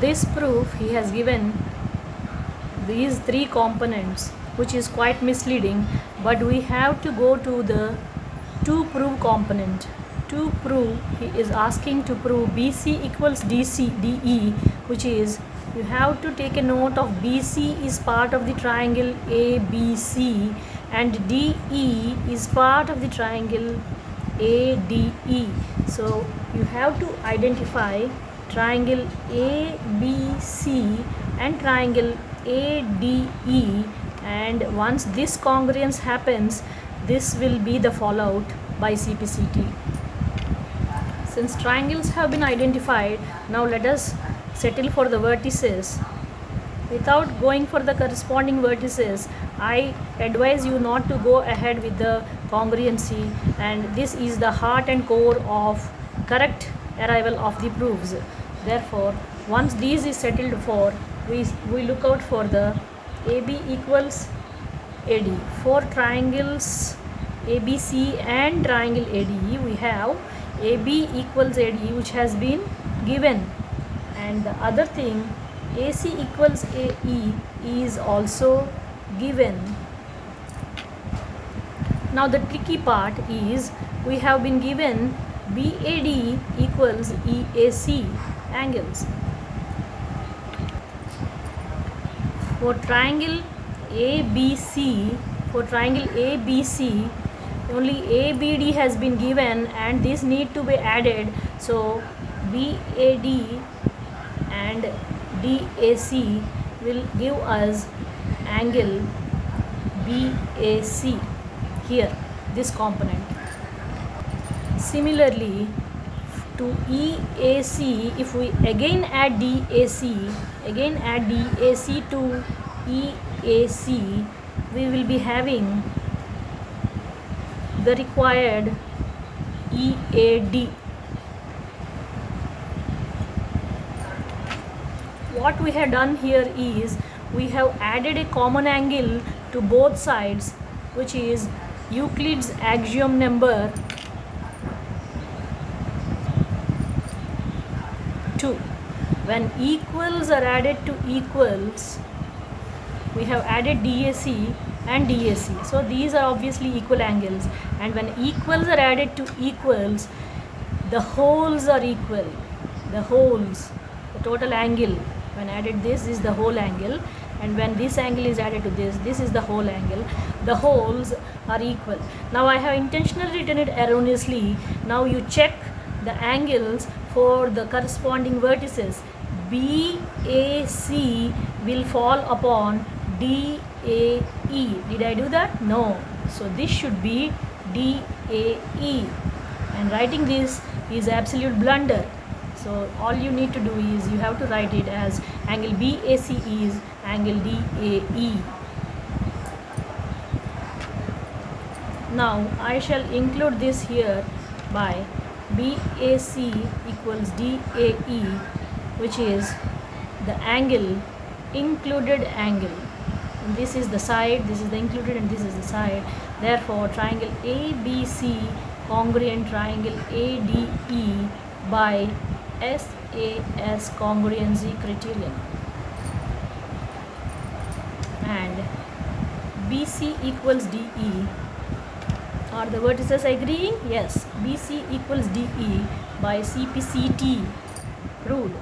this proof he has given these three components, which is quite misleading, but we have to go to the to prove component. To prove, he is asking to prove BC equals DE, which is, you have to take a note of BC is part of the triangle ABC and DE is part of the triangle ADE. So you have to identify triangle ABC and triangle ADE, and once this congruence happens, this will be the fallout by CPCT. Since triangles have been identified, now let us settle for the vertices. Without going for the corresponding vertices, I advise you not to go ahead with the congruency, and this is the heart and core of correct arrival of the proofs. Therefore, once these is settled for, we look out for the AB equals AD. For triangles ABC and triangle ADE, we have AB equals AD, which has been given, and the other thing, AC equals AE, is also given. Now the tricky part is, we have been given BAD equals EAC angles. For triangle ABC, only ABD has been given and this need to be added. So BAD and DAC will give us angle BAC here, this component. Similarly, to EAC, if we again add DAC to EAC, we will be having the required EAD. What we have done here is, we have added a common angle to both sides, which is Euclid's axiom number 2. When equals are added to equals, we have added DAC and DAC. So these are obviously equal angles, and when equals are added to equals, the wholes are equal. The total angle, when added, this is the whole angle, and when this angle is added to this is the whole angle. The wholes are equal. Now I have intentionally written it erroneously. Now you check the angles for the corresponding vertices. BAC will fall upon DAE. Did I do that? No. So this should be DAE, and writing this is absolute blunder. So all you need to do is, you have to write it as angle BAC is angle DAE. Now I shall include this here by BAC equals DAE, which is the angle, included angle. And this is the side, this is the included, and this is the side. Therefore, triangle ABC congruent triangle ADE by SAS congruency criterion. And BC equals DE. Are the vertices agreeing? Yes. BC equals DE by CPCT proved.